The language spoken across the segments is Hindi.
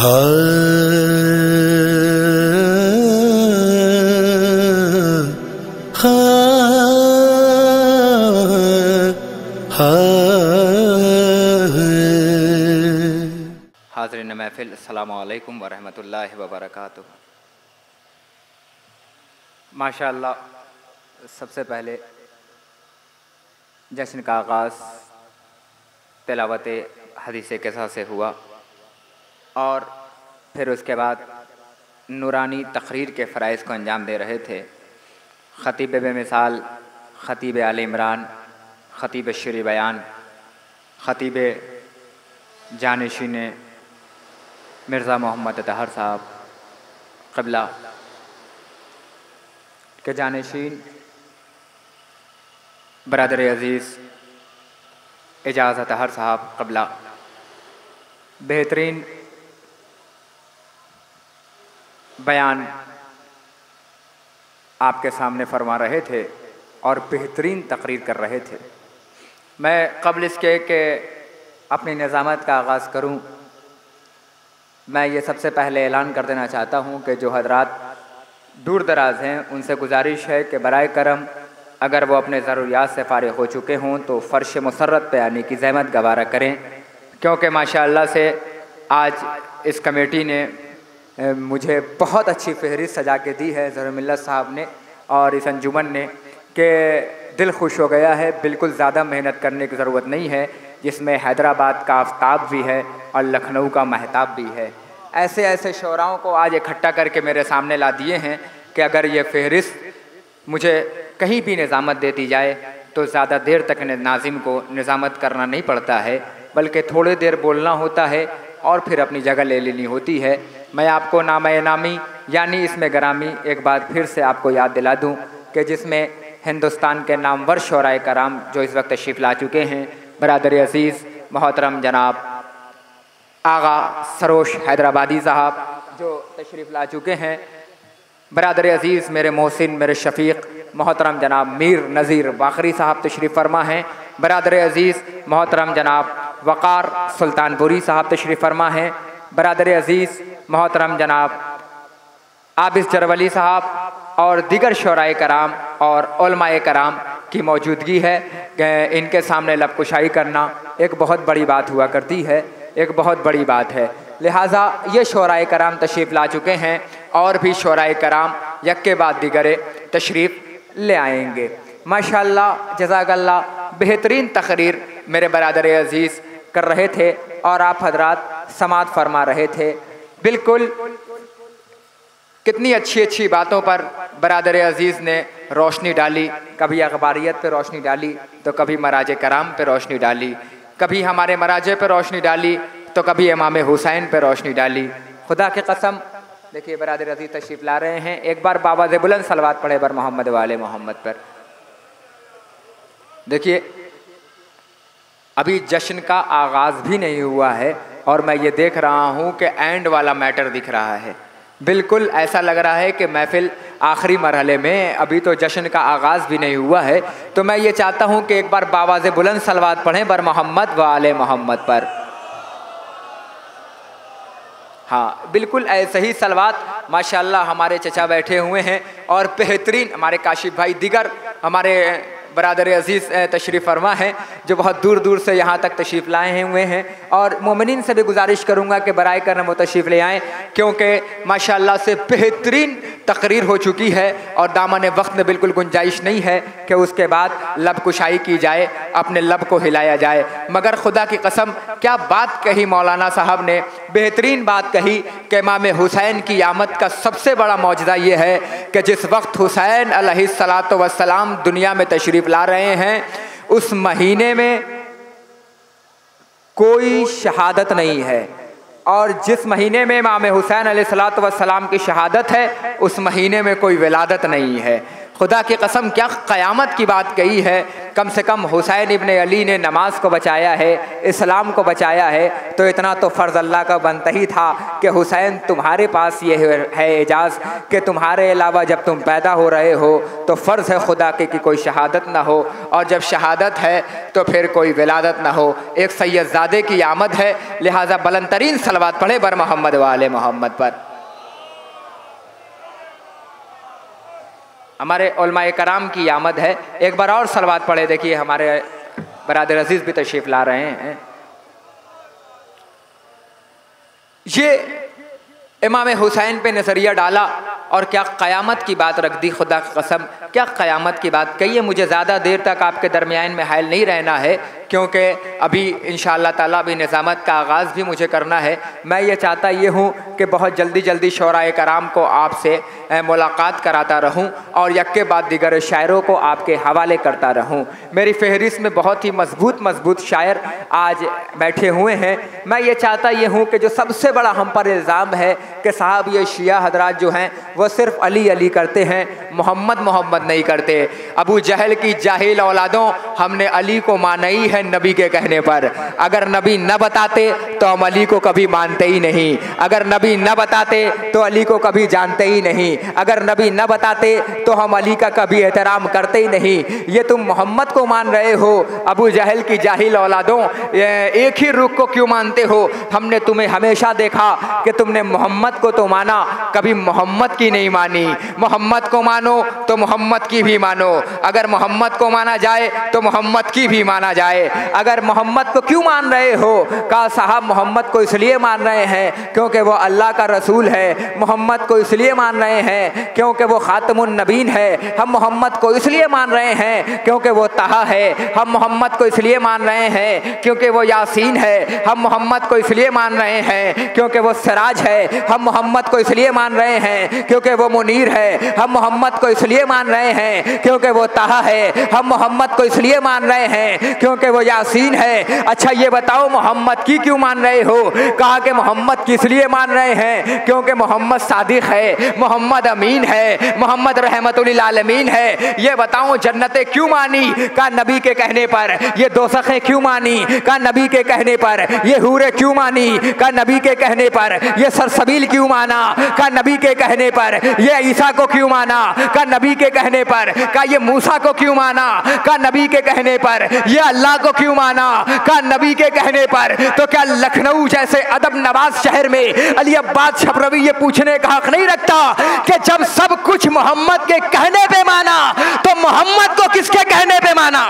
हाज़रीन महफ़िल, अस्सलामु अलैकुम व रहमतुल्लाहि व बरकातुहू। माशाअल्लाह, सबसे पहले जश्न का आगाज़ तिलावत हदीस क़िसा से हुआ और फिर उसके बाद नूरानी तक़रीर के फ़राइज़ को अंजाम दे रहे थे। ख़तीब बेमिसाल, ख़तीब आले इमरान, ख़तीब शुर बयान, ख़तीब जानशीन मिर्ज़ा मोहम्मद अतहर साहब क़िबला के जानशीन बरदर अज़ीज़ एजाज़ अतहर साहब क़िबला बेहतरीन बयान आपके सामने फरमा रहे थे और बेहतरीन तकरीर कर रहे थे। मैं क़ब्ल इसके कि अपनी निज़ामत का आगाज़ करूं, मैं ये सबसे पहले ऐलान कर देना चाहता हूं कि जो हज़रात दूर दराज हैं उनसे गुजारिश है कि बराए करम अगर वो अपने ज़रूरियात से फ़ारिग़ हो चुके हों तो फ़र्श मुसर्रत पे आने की ज़हमत गवारा करें, क्योंकि माशाअल्लाह से आज इस कमेटी ने मुझे बहुत अच्छी फ़हरिस्त सजा के दी है ज़हूर मिल्लत साहब ने और इस अंजुमन ने, कि दिल खुश हो गया है। बिल्कुल ज़्यादा मेहनत करने की ज़रूरत नहीं है, जिसमें हैदराबाद का आफ्ताब भी है और लखनऊ का महताब भी है। ऐसे ऐसे शोराओं को आज इकट्ठा करके मेरे सामने ला दिए हैं कि अगर ये फ़हरिस्त मुझे कहीं भी निज़ामत दे दी जाए तो ज़्यादा देर तक नाज़िम को निज़ामत करना नहीं पड़ता है, बल्कि थोड़ी देर बोलना होता है और फिर अपनी जगह ले लेनी होती है। मैं आपको नाम-ए नामी यानी इसमें ग्रामी एक बार फिर से आपको याद दिला दूँ कि जिसमें हिंदुस्तान के नामवर शोराए कराम जो इस वक्त तशरीफ़ ला चुके हैं, बरादर अज़ीज़ मोहतरम जनाब आगा सरोश हैदराबादी साहब जो तशरीफ़ ला चुके हैं, बरादर अज़ीज़ मेरे मोहसिन मेरे शफ़ीक़ मोहतरम जनाब मीर नज़ीर बाखरी साहब तशरीफ़ फरमा हैं, बरादर अज़ीज़ मोहतरम जनाब वक़ार सुल्तानपुरी साहब तशरीफ़ फरमा हैं, बरादर अज़ीज़ मोहतरम जनाब आबिस जरवली साहब और दीगर शोराए कराम और उलमाए कराम की मौजूदगी है। इनके सामने लबकुशाई करना एक बहुत बड़ी बात हुआ करती है, एक बहुत बड़ी बात है। लिहाजा ये शोराए कराम तशरीफ़ ला चुके हैं और भी शोराए कराम यक के बाद दिगरे तशरीफ़ ले आएंगे। माशाअल्लाह जज़ाकल्लाह, बेहतरीन तकरीर मेरे बरादर अज़ीज़ कर रहे थे और आप हजरात समात फरमा रहे थे। बिल्कुल कितनी अच्छी अच्छी बातों पर बरादर अज़ीज़ ने रोशनी डाली, कभी अखबारियत पे रोशनी डाली तो कभी मराजे कराम पे रोशनी डाली, कभी हमारे मराजे पे रोशनी डाली तो कभी इमाम हुसैन पे रोशनी डाली। खुदा की कसम, देखिए बरादर अज़ीज़ तशरीफ़ ला रहे हैं, एक बार बावाज़ बुलंद सलवात पढ़े बर मोहम्मद वाले मोहम्मद पर। देखिए अभी जश्न का आगाज़ भी नहीं हुआ है और मैं ये देख रहा हूँ कि एंड वाला मैटर दिख रहा है। बिल्कुल ऐसा लग रहा है कि महफ़िल आखिरी मरहले में, अभी तो जश्न का आगाज़ भी नहीं हुआ है। तो मैं ये चाहता हूँ कि एक बार बावाज़ बुलंद सलवात पढ़ें बर मोहम्मद वाले मोहम्मद पर। हाँ बिल्कुल ऐसे ही सलवात माशाअल्लाह हमारे चचा बैठे हुए हैं और बेहतरीन हमारे काशिफ भाई दिगर हमारे बरादर अज़ीज़ तशरीफ़ फरमा है जो बहुत दूर दूर से यहाँ तक तशरीफ़ लाए हुए हैं। और मोमिनीन से भी गुजारिश करूँगा कि बराए करम वो तशरीफ़ ले आएँ, क्योंकि माशाअल्लाह से बेहतरीन तकरीर हो चुकी है और दामन वक्त में बिल्कुल गुंजाइश नहीं है कि उसके बाद लब कुशाई की जाए, अपने लब को हिलाया जाए। मगर खुदा की कसम क्या बात कही मौलाना साहब ने, बेहतरीन बात कही कि इमाम हुसैन की आमद का सबसे बड़ा मौजज़ा ये है कि जिस वक्त हुसैन अलैहिस्सलातु वस्सलाम दुनिया में तशरीफ़ ला रहे हैं उस महीने में कोई शहादत नहीं है, और जिस महीने में इमाम हुसैन अलैहिस्सलातु वस्सलाम की शहादत है उस महीने में कोई विलादत नहीं है। खुदा की कसम क्या क़यामत की बात कही है। कम से कम हुसैन इब्ने अली ने नमाज को बचाया है, इस्लाम को बचाया है, तो इतना तो फ़र्ज़ अल्लाह का बनता ही था कि हुसैन तुम्हारे पास ये है एजाज़ कि तुम्हारे अलावा जब तुम पैदा हो रहे हो तो फ़र्ज़ है खुदा के कि कोई शहादत ना हो, और जब शहादत है तो फिर कोई विलादत ना हो। एक सैयदज़ादे की आमद है, लिहाजा बुलंद तरीन सलवात पढ़े बर मोहम्मद वाले मोहम्मद पर। हमारे उलमाए कराम की आमद है, एक बार और सलवात पढ़े। देखिए हमारे बरादर अजीज़ भी तशरीफ़ ला रहे हैं। ये इमाम हुसैन पे नज़रिया डाला और क्या क़यामत की बात रख दी। खुदा की कसम क्या क़यामत की बात कही है। मुझे ज़्यादा देर तक आपके दरमियान में हायल नहीं रहना है, क्योंकि अभी इंशाअल्लाह ताला भी निज़ामत का आगाज़ भी मुझे करना है। मैं ये चाहता ये हूँ कि बहुत जल्दी जल्दी शोराए कराम को आपसे मुलाकात कराता रहूँ और यक्के बाद दीगर शायरों को आपके हवाले करता रहूँ। मेरी फहरिस्त में बहुत ही मजबूत शायर आज बैठे हुए हैं। मैं ये चाहता ये हूँ कि जो सबसे बड़ा हम पर इल्ज़ाम है कि साहब ये शिया हजरात जो हैं वो सिर्फ़ अली अली करते हैं, मोहम्मद मोहम्मद नहीं करते। अबू जहल की जाहिल औलादों, हमने अली को माना ही है नबी के कहने पर। अगर नबी न बताते तो हम अली को कभी मानते ही नहीं, अगर नबी न बताते तो अली को कभी जानते ही नहीं, अगर नबी न बताते तो हम अली का कभी एहतराम करते ही नहीं। ये तुम मोहम्मद को मान रहे हो, अबू जहल की जाहिल औलादों, एक ही रुख को क्यों मानते हो? हमने तुम्हें हमेशा देखा कि तुमने मोहम्मद को तो माना, कभी मोहम्मद की नहीं मानी। मोहम्मद को मानो तो मोहम्मद की भी मानो, अगर मोहम्मद को माना जाए तो मोहम्मद की भी माना जाए। अगर मोहम्मद को क्यों मान रहे हो? कहा साहब मोहम्मद को इसलिए मान रहे हैं क्योंकि वो अल्लाह का रसूल है। मोहम्मद को इसलिए मान रहे हैं क्योंकि वो खातमुन नबीन है। हम मोहम्मद को इसलिए मान रहे हैं क्योंकि वो तहा है। हम मोहम्मद को इसलिए मान रहे हैं क्योंकि वो यासीन है। हम मोहम्मद को इसलिए मान रहे हैं क्योंकि वो सिराज है। हम मोहम्मद को इसलिए मान रहे हैं क्योंकि वो मुनीर है। हम मोहम्मद को इसलिए मान रहे हैं क्योंकि वो तहा है। हम मोहम्मद को इसलिए मान रहे हैं क्योंकि वो यासीन है। अच्छा ये बताओ मोहम्मद की क्यों मान रहे हो? कहा कि मोहम्मद की इसलिए मान रहे हैं क्योंकि मोहम्मद सादिक है, मोहम्मद अमीन है, मोहम्मद रहमतुल आलमीन है। ये बताओ जन्नतें क्यों मानी? का नबी के कहने पर। ये दोज़खें क्यों मानी? का नबी के कहने पर। ये हूरें क्यों मानी? का नबी के कहने पर। ये सरसबील क्यों माना? का नबी के कहने पर। ये ईसा को क्यों माना? का नबी के कहने पर। का ये मूसा को क्यों माना? का नबी के कहने पर। ये अल्लाह को क्यों माना? का नबी के कहने पर। तो क्या लखनऊ जैसे अदब नवाज शहर में अली अब्बास छपरवी ये पूछने का हक नहीं रखता कि जब सब कुछ मोहम्मद के कहने पे माना तो मोहम्मद को किसके कहने पे माना?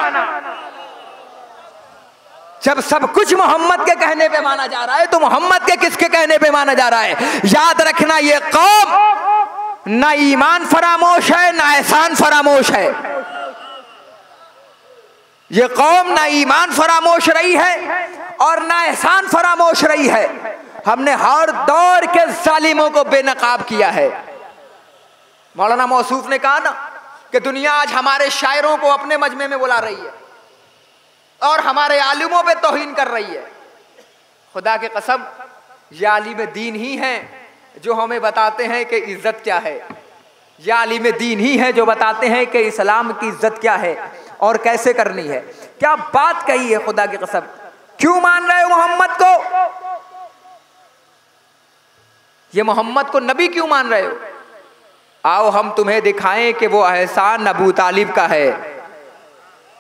जब सब कुछ मोहम्मद के कहने पे माना जा रहा है तो मोहम्मद के किसके कहने पे माना जा रहा है? याद रखना ये कौम ना ईमान फरामोश है ना एहसान फरामोश है। ये कौम ना ईमान फरामोश रही है और ना एहसान फरामोश रही है। हमने हर दौर के जालिमों को बेनकाब किया है। मौलाना मौसूफ ने कहा ना कि दुनिया आज हमारे शायरों को अपने मजमे में बुला रही है और हमारे आलिमों पे तौहीन कर रही है। खुदा के कसम ये आलिम दीन ही हैं जो हमें बताते हैं कि इज्जत क्या है। ये आलिम दीन ही है जो बताते हैं कि इस्लाम की इज्जत क्या है और कैसे करनी है। क्या बात कही है खुदा की कसम। क्यों मान रहे हो मोहम्मद को? ये मोहम्मद को नबी क्यों मान रहे हो? आओ हम तुम्हें दिखाएं कि वो एहसान अबू तालिब का है।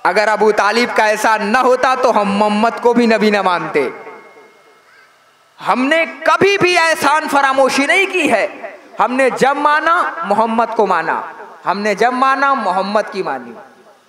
अगर अबू तालिब का एहसान न होता तो हम मोहम्मद को भी नबी न मानते। हमने कभी भी एहसान फरामोशी नहीं की है। हमने जब माना मोहम्मद को माना, हमने जब माना मोहम्मद की मानी।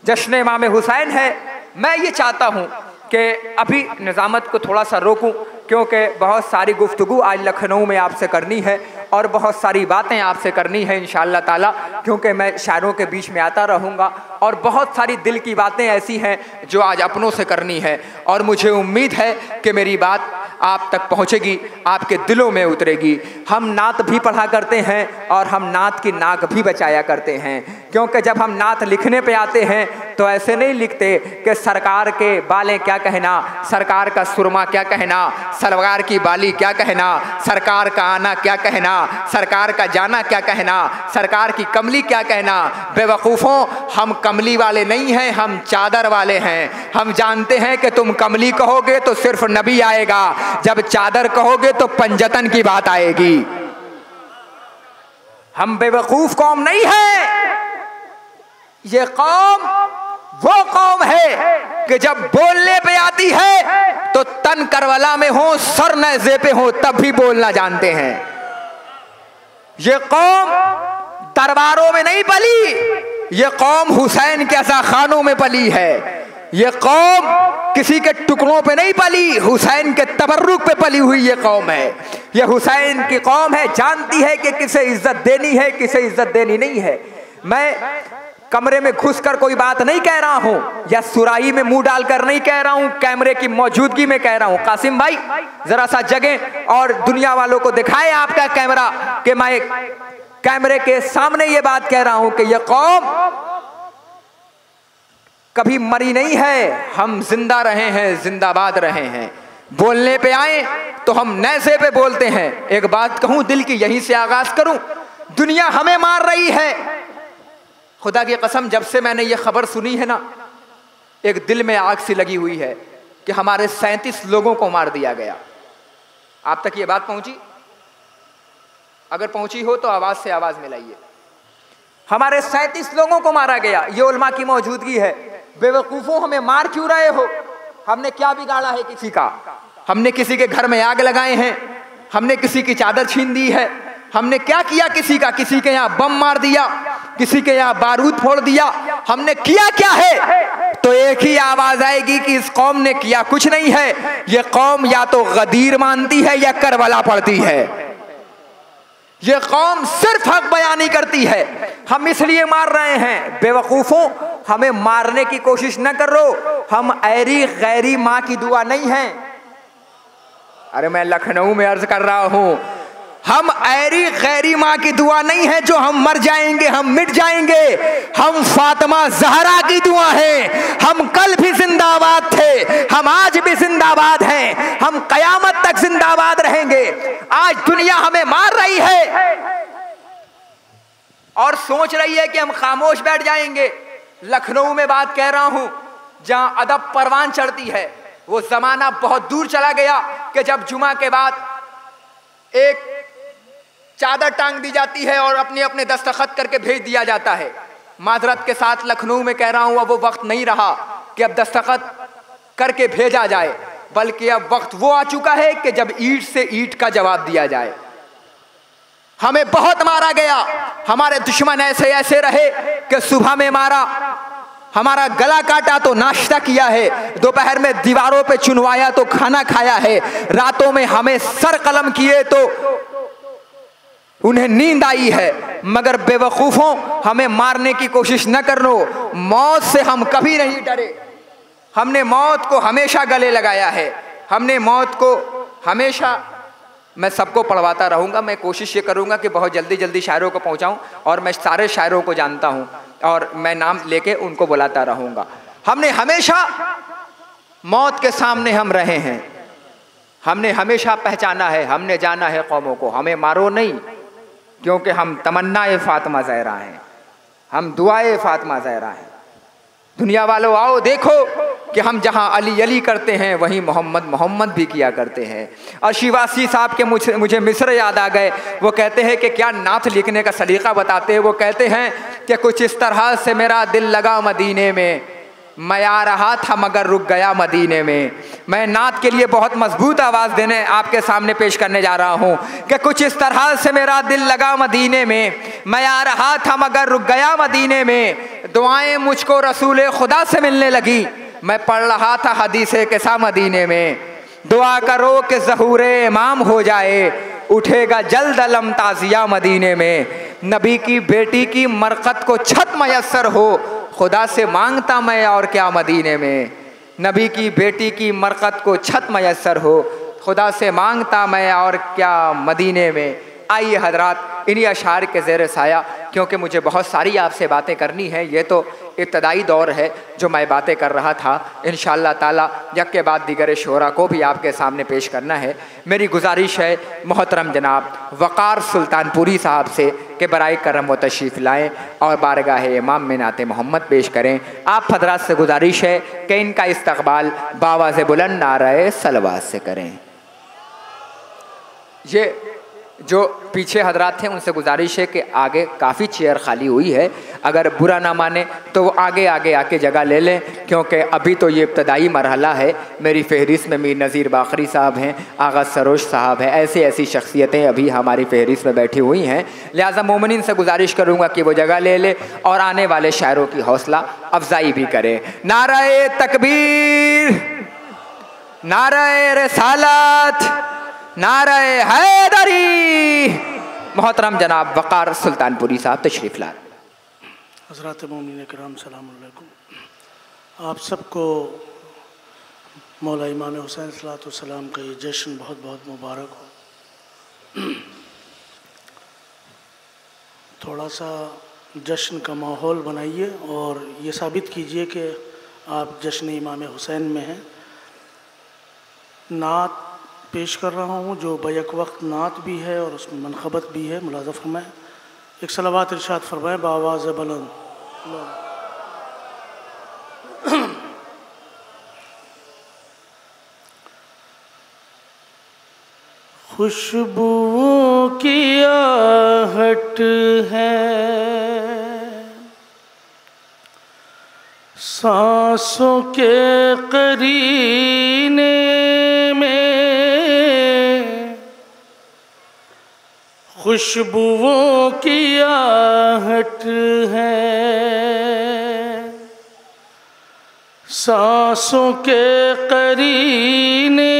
जश्न इमाम हुसैन है। मैं ये चाहता हूँ कि अभी निज़ामत को थोड़ा सा रोकूं, क्योंकि बहुत सारी गुफ्तगू आज लखनऊ में आपसे करनी है और बहुत सारी बातें आपसे करनी है इंशाअल्लाह ताला, क्योंकि मैं शायरों के बीच में आता रहूँगा और बहुत सारी दिल की बातें ऐसी हैं जो आज अपनों से करनी है। और मुझे उम्मीद है कि मेरी बात आप तक पहुँचेगी, आपके दिलों में उतरेगी। हम नात भी पढ़ा करते हैं और हम नात की नाक भी बचाया करते हैं। क्योंकि जब हम नात लिखने पे आते हैं तो ऐसे नहीं लिखते कि सरकार के बालें क्या कहना, सरकार का सुरमा क्या कहना, सरकार की बाली क्या कहना, सरकार का आना क्या कहना, सरकार का जाना क्या कहना, सरकार की कमली क्या कहना। बेवकूफ़ों, हम कमली वाले नहीं हैं, हम चादर वाले हैं। हम जानते हैं कि तुम कमली कहोगे तो सिर्फ नबी आएगा, जब चादर कहोगे तो पंजतन की बात आएगी। हम बेवकूफ कौम नहीं है। ये कौम वो कौम है कि जब बोलने पे आती है तो तन करवला में हो, सर नेज़े पे हो, तब भी बोलना जानते हैं। ये कौम दरबारों में नहीं पली, ये कौम हुसैन के अज़ाखानों में पली है। ये कौम किसी के टुकड़ों पे नहीं पली, हुसैन के तबर्रुक पे पली हुई ये कौम है। ये हुसैन की कौम है, जानती है कि किसे इज्जत देनी है, किसे इज्जत देनी नहीं है। मैं कमरे में घुसकर कोई बात नहीं कह रहा हूं, या सुराही में मुंह डालकर नहीं कह रहा हूं, कैमरे की मौजूदगी में कह रहा हूं। कासिम भाई जरा सा जगें और दुनिया वालों को दिखाएं आपका कैमरा कि मैं कैमरे के सामने ये बात कह रहा हूं कि ये कौम कभी मरी नहीं है, हम जिंदा रहे हैं, जिंदाबाद रहे हैं। बोलने पे आए तो हम नेज़े पे बोलते हैं। एक बात कहूं दिल की, यहीं से आगाज करूं, दुनिया हमें मार रही है। खुदा की कसम, जब से मैंने ये खबर सुनी है ना, एक दिल में आग सी लगी हुई है कि हमारे 37 लोगों को मार दिया गया। आप तक ये बात पहुंची? अगर पहुंची हो तो आवाज से आवाज मिलाइए। हमारे 37 लोगों को मारा गया, ये उलमा की मौजूदगी है। बेवकूफों, हमें मार क्यों रहे हो? हमने क्या बिगाड़ा है किसी का? हमने किसी के घर में आग लगाए हैं? हमने किसी की चादर छीन दी है? हमने क्या किया किसी का? किसी के यहाँ बम मार दिया, किसी के यहाँ बारूद फोड़ दिया? हमने किया क्या है? तो एक ही आवाज आएगी कि इस कौम ने किया कुछ नहीं है। ये कौम या तो गदीर मानती है या करबला पढ़ती है। ये कौम सिर्फ हक बयानी करती है। हम इसलिए मार रहे हैं। बेवकूफों, हमें मारने की कोशिश न करो। हम ऐरी गैरी माँ की दुआ नहीं है। अरे मैं लखनऊ में अर्ज कर रहा हूं, हम ऐरी गैरी माँ की दुआ नहीं है जो हम मर जाएंगे, हम मिट जाएंगे। हम फातिमा ज़हरा की दुआ है। हम कल भी जिंदाबाद थे, हम आज भी जिंदाबाद हैं, हम कयामत तक जिंदाबाद रहेंगे। आज दुनिया हमें मार रही है और सोच रही है कि हम खामोश बैठ जाएंगे। लखनऊ में बात कह रहा हूं, जहां अदब परवान चढ़ती है। वो जमाना बहुत दूर चला गया कि जब जुमा के बाद एक चादर टांग दी जाती है और अपने अपने दस्तखत करके भेज दिया जाता है। माजरत के साथ लखनऊ में कह रहा हूं, अब वो वक्त नहीं रहा कि अब दस्तखत करके भेजा जाए, बल्कि अब वक्त वो आ चुका है कि जब ईंट से ईंट का जवाब दिया जाए। हमें बहुत मारा गया, हमारे दुश्मन ऐसे ऐसे रहे कि सुबह में मारा, हमारा गला काटा तो नाश्ता किया है, दोपहर में दीवारों पे चुनवाया तो खाना खाया है, रातों में हमें सर कलम किए तो उन्हें नींद आई है। मगर बेवकूफों, हमें मारने की कोशिश न करो। मौत से हम कभी नहीं डरे। हमने मौत को हमेशा गले लगाया है। हमने मौत को हमेशा, मैं सबको पढ़वाता रहूँगा। मैं कोशिश ये करूँगा कि बहुत जल्दी जल्दी शायरों को पहुँचाऊँ, और मैं सारे शायरों को जानता हूँ और मैं नाम लेके उनको बुलाता रहूँगा। हमने हमेशा मौत के सामने हम रहे हैं। हमने हमेशा पहचाना है, हमने जाना है कौमों को, हमें मारो नहीं, क्योंकि हम तमन्नाए फातिमा ज़हरा हैं, हम दुआए फातिमा ज़हरा हैं। दुनिया वालों, आओ देखो कि हम जहां अली अली करते हैं वहीं मोहम्मद मोहम्मद भी किया करते हैं। और शिवासी साहब के मुझे मिस्र याद आ गए। वो कहते हैं कि क्या नात लिखने का सलीका बताते हैं। वो कहते हैं कि कुछ इस तरह से मेरा दिल लगा मदीने में, मैं आ रहा था मगर रुक गया मदीने में। मैं नात के लिए बहुत मजबूत आवाज़ देने आपके सामने पेश करने जा रहा हूँ कि कुछ इस तरह से मेरा दिल लगा मदीने में, मैं आ रहा था मगर रुक गया मदीने में। दुआएं मुझको रसूल खुदा से मिलने लगी, मैं पढ़ रहा था हदीसे के सा मदीने में। दुआ करो कि ज़हूरे इमाम हो जाए, उठेगा जल्द अलम ताज़िया मदीने में। नबी की बेटी की मरकत को छत मयस्सर हो, खुदा से मांगता मैं और क्या मदीने में। नबी की बेटी की मरकत को छत मयस्सर हो, खुदा से मांगता मैं और क्या मदीने में। आइए हजरात, इन्हीं अशार के ज़ेर साया, क्योंकि मुझे बहुत सारी आपसे बातें करनी है। ये तो इब्तदाई दौर है जो मैं बातें कर रहा था। इंशाअल्लाह ताला यक के बाद दीगर शोरा को भी आपके सामने पेश करना है। मेरी गुजारिश है मोहतरम जनाब वक़ार सुल्तानपुरी साहब से कि बराए करम व तशरीफ़ लाएँ और बारगाह इमाम में नाते मोहम्मद पेश करें। आप हजरात से गुजारिश है कि इनका इस्तक़बाल बावाज़ बुलंद नारे सलवात से करें। ये जो पीछे हजरात थे उनसे गुजारिश है कि आगे काफ़ी चेयर खाली हुई है, अगर बुरा ना माने तो वो आगे आगे आके जगह ले लें, क्योंकि अभी तो ये इब्तदाई मरहला है। मेरी फहरिस्त में मीर नज़ीर बाखरी साहब हैं, आगा सरोश साहब हैं, ऐसी शख्सियतें अभी हमारी फहरिस्त में बैठी हुई हैं। लिहाजा मोमिनीन से गुजारिश करूँगा कि वो जगह ले ले और आने वाले शायरों की हौसला अफजाई भी करें। नारे तकबीर, नारे रिसालत, नारे हैदरी। मोहतरम जनाब वक़ार सुल्तानपुरी साहब तशरीफ़ ला। हज़रात मोमिनीन किराम सलाम अलैकुम। आप सबको मौला इमाम हुसैन सल्लल्लाहु अलैहि वसल्लम का ये जश्न बहुत बहुत मुबारक हो। थोड़ा सा जश्न का माहौल बनाइए और ये साबित कीजिए कि आप जश्न इमाम हुसैन में हैं। नात पेश कर रहा हूँ जो बैक वक्त नात भी है और उसमें मनखबत भी है। मुलाज़ा फरमाएँ, एक सलावत इरशाद फरमाएँ बावाज़ बुलंद। खुशबुओं की आहट है, सांसों के करीने खुशबुओं की आहट है, सांसों के करीने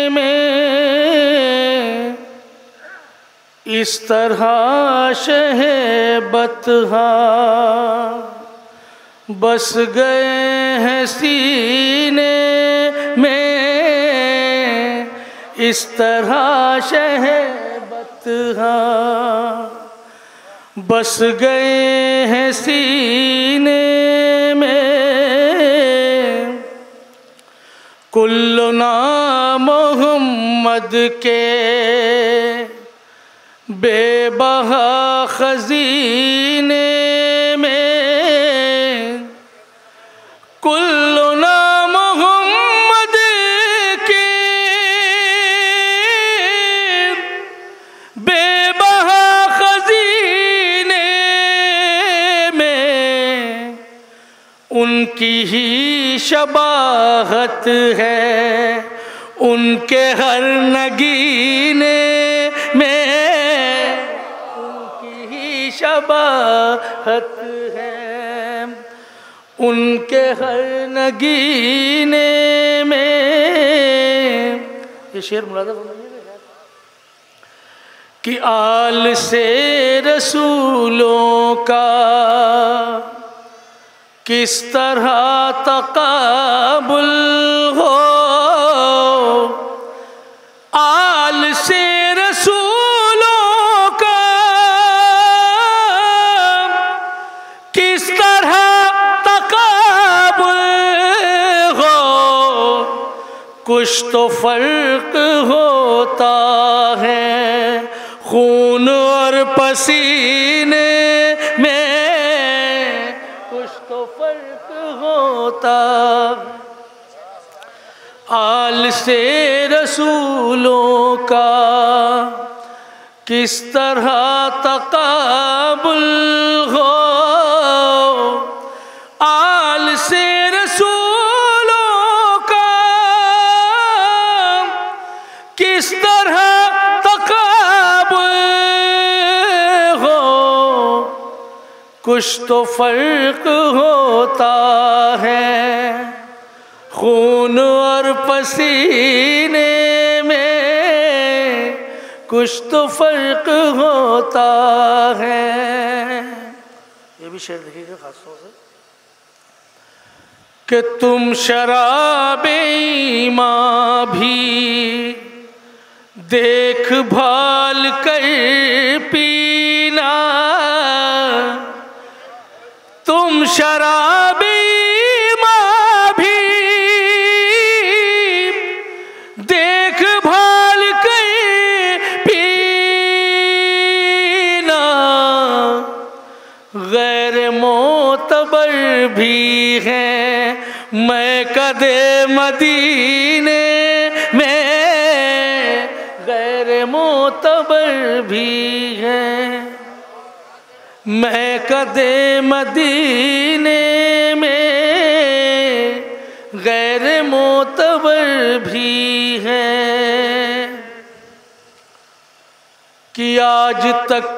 में इस तरह शहे बतहा बस गए हैं सीने में, इस तरह शहे बस गए हैं सीने में। कुल्लुना मोहम्मद के बेबहा खजीने में, कुल्लुना मोहम्मद के बेबहा खजीने में उनकी ही शबाहत है, उनके हर नगीने में उनकी ही शबाहत है, उनके हर नगीने में। ये शेर मुलाज़ा कि आल से रसूलों का किस तरह तक़ाबुल हो, आल से रसूलों का किस तरह तक़ाबुल हो, कुछ तो फ़र्क होता है खून और पसीने में, कुछ तो फर्क होता। आल से रसूलों का किस तरह तक़ाबुल हो, आल से रसूलों का किस तरह कुछ तो फर्क होता है खून और पसीने में, कुछ तो फर्क होता है। ये भी शेर देखिएगा खास तौर से कि तुम शराबे ईमां भी देखभाल कर पीना, तुम शराबी माँ भी देखभाल कर पीना, गैर मोतबर भी हैं मैं कदे मदीने में, गैर मोतबर भी हैं मैं कदे मदीने में, गैर मोतबर भी हैं कि आज तक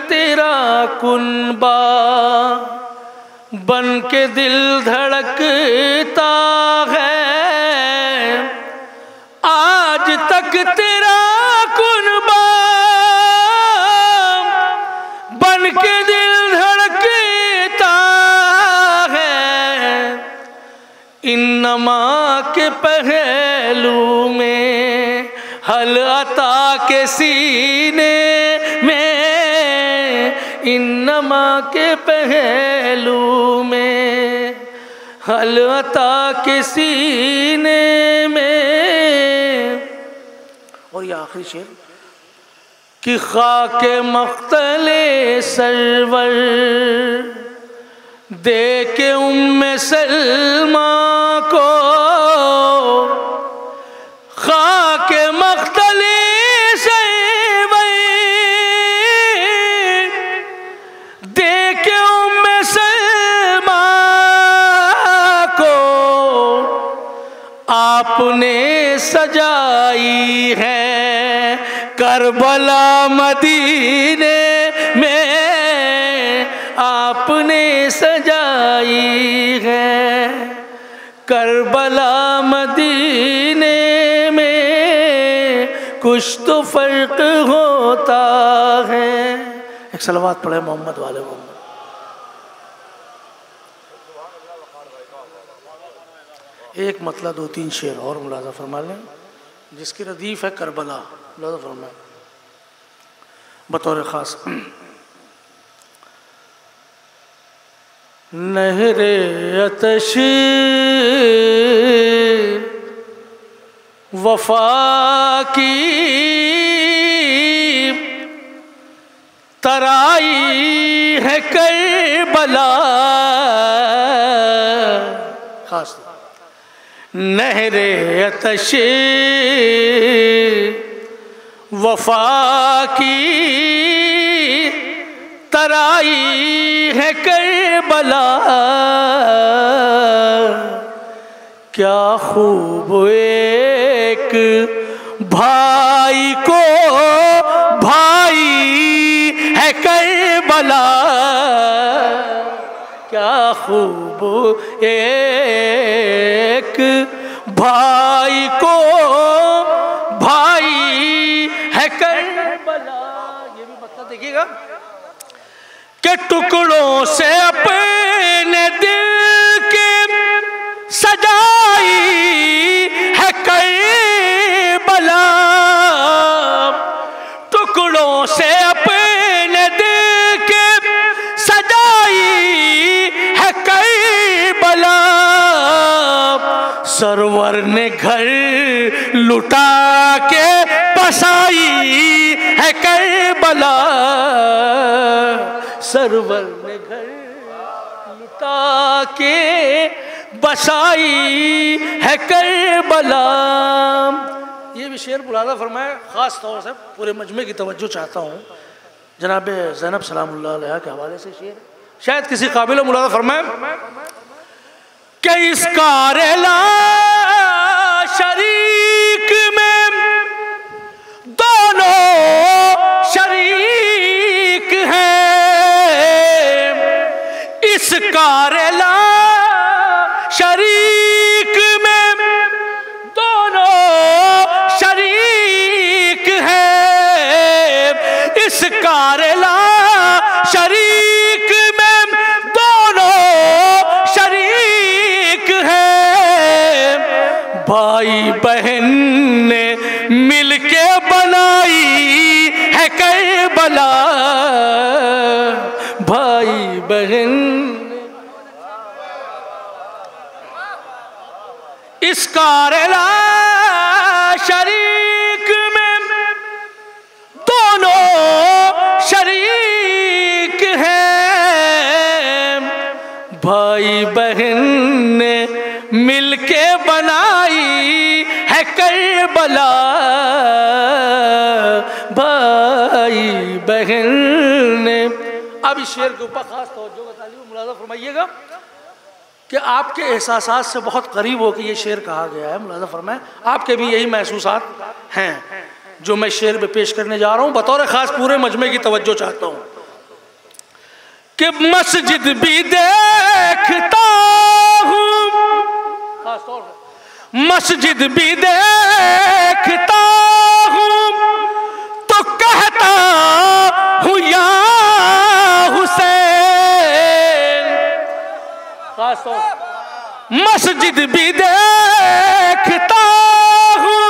तेरा कुनबा बन के दिल धड़कता है, आज तक तेरा कुनबा बन के दिल धड़कता है, इन्नमा के पहलू में हल अता के सीने में, इन्नमा के पहलू में हल अता के सीने में। और ये आखिरी शेर कि खाके मख्तले सरवर दे के उम्मे सलमा को, खाके मख्तले सरवर दे के उम्मे सलमा को, आपने सजाई है करबला मदीने में, आपने सजाई है करबला मदीने में, कुछ तो फर्क होता है। एक सलवात पढ़े मोहम्मद वाले मोहम्मद। एक मतलब दो तीन शेर और मुलाजा फरमा लें जिसकी रदीफ है करबला। मुलाजा फरमाए बतौर ख़ास। नहरे अतश वफा की तराई है करबला, खास नहरे अतश वफा की तराई है करबला, क्या खूब एक भाई को भाई है करबला, क्या खूब एक भाई को भाई है करबला। ये भी मतलब देखिएगा कि टुकड़ों से अपने दिल के सजाई है करबला, टुकड़ों से अपने दिल के सजाई है करबला, सरवर ने घर लुटा के बसाई है करबला, सरवर ने घर लुटा के बसाई है करबला। ये भी शेर मुलाजा फरमाए ख़ास तौर से पूरे मजमे की तवज्जो चाहता हूँ। जनाब ज़ैनब सलामुल्लाह अलैहा के हवाले से शेर शायद किसी काबिल मुलाजा फरमाए कि इस कारेला शरीक में दोनों शरीक हैं, इस कारेला शरीक में दोनों शरीक हैं, इस कारेला शरीक में दोनों शरीक हैं, भाई बहन ने मिलके इस कारला शरीक में दोनों शरीक हैं। भाई बहन ने मिलके बनाई है करबला, भाई बहन ने। अब इस शेर के ऊपर खास तवज्जो का तालिब मुलाज़ा फरमाइएगा कि आपके एहसासात से बहुत करीब होकर ये शेर कहा गया है। मुलाज़ा फरमाएं आपके भी यही महसूसात हैं जो मैं शेर में पेश करने जा रहा हूँ। बतौर ख़ास पूरे मजमे की तवज्जो चाहता हूँ कि मस्जिद भी देखता हूँ, खास तौर पर मस्जिद भी देखता हूँ तो कहता हूँ या हुसैन। खास तौर मस्जिद भी देखता हूँ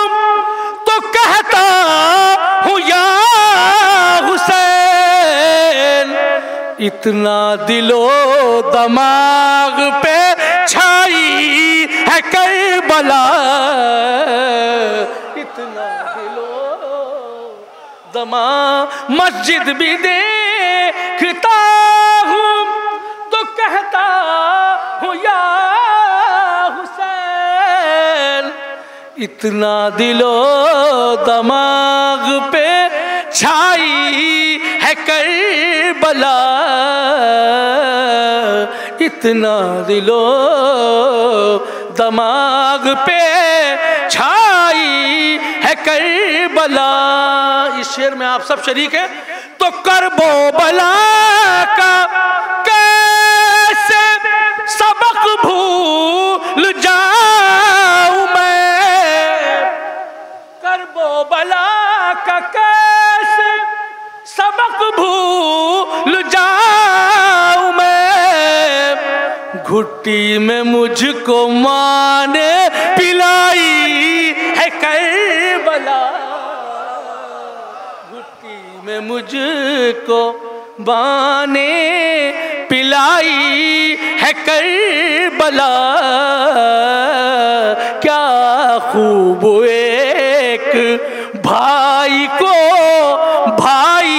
तो कहता हूँ या हुसैन। इतना दिलो दिमाग पे छाई है करबला, इतना दिलो दिमाग। मस्जिद भी देखता हूँ तो कहता हूँ या हुसैन। इतना दिलो दिमाग पे छाई है करबला, इतना दिलो दिमाग पे छाई है करबला। इस शेर में आप सब शरीक हैं तो करबो बला का कैसे सबक भूल जाऊं मैं, करबो बला का कैसे सबक भूल जाऊं मैं। घुट्टी में मुझको माँ ने पिलाई है करबला, घुट्टी में मुझको माँ ने पिलाई है करबला। क्या खूब एक भाई को भाई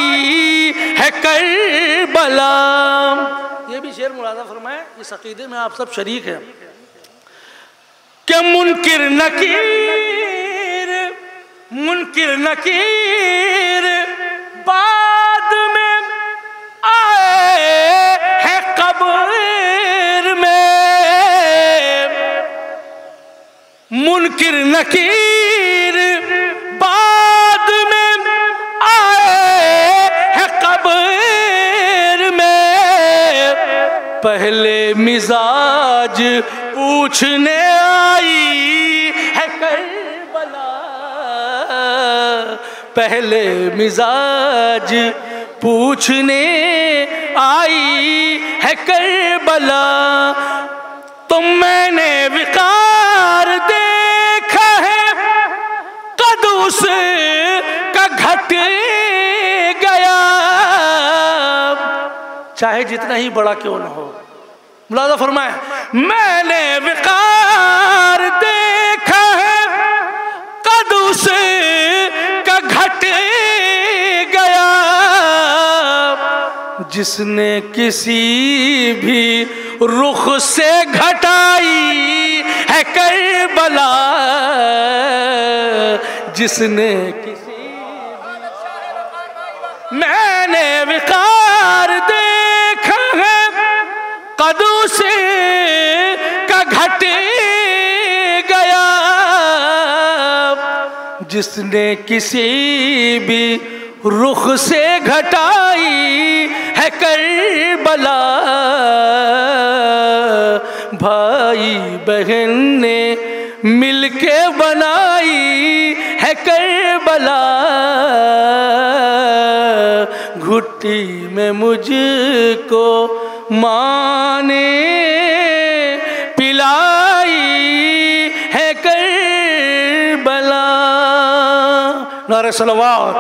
है करबला। ये भी शेर मुलाज़ा फरमाए, इस अकीदे में आप सब शरीक हैं कि मुनकिर नकीर बाद में आए हैं कब्र में। मुनकिर नकीर बाद में आए हैं कब्र में। पहले मिजाज पूछने आई है करबला, पहले मिजाज पूछने आई है करबला। तो मैंने विकार देखा है कदूस का घट गया, चाहे जितना ही बड़ा क्यों न हो। मुलाज़ा फरमाए मैंने विकार देखा है कदूस का घट गया। जिसने किसी भी रुख से घटाई है करबला, जिसने किसी मैंने विकार देखा है कदूस का घट गया। जिसने किसी भी रुख से घटाई है करबला। भाई बहन ने मिलके बनाई है करबला। घुट्टी में मुझको माँ ने पिलाई है करबला। नारे सलवात।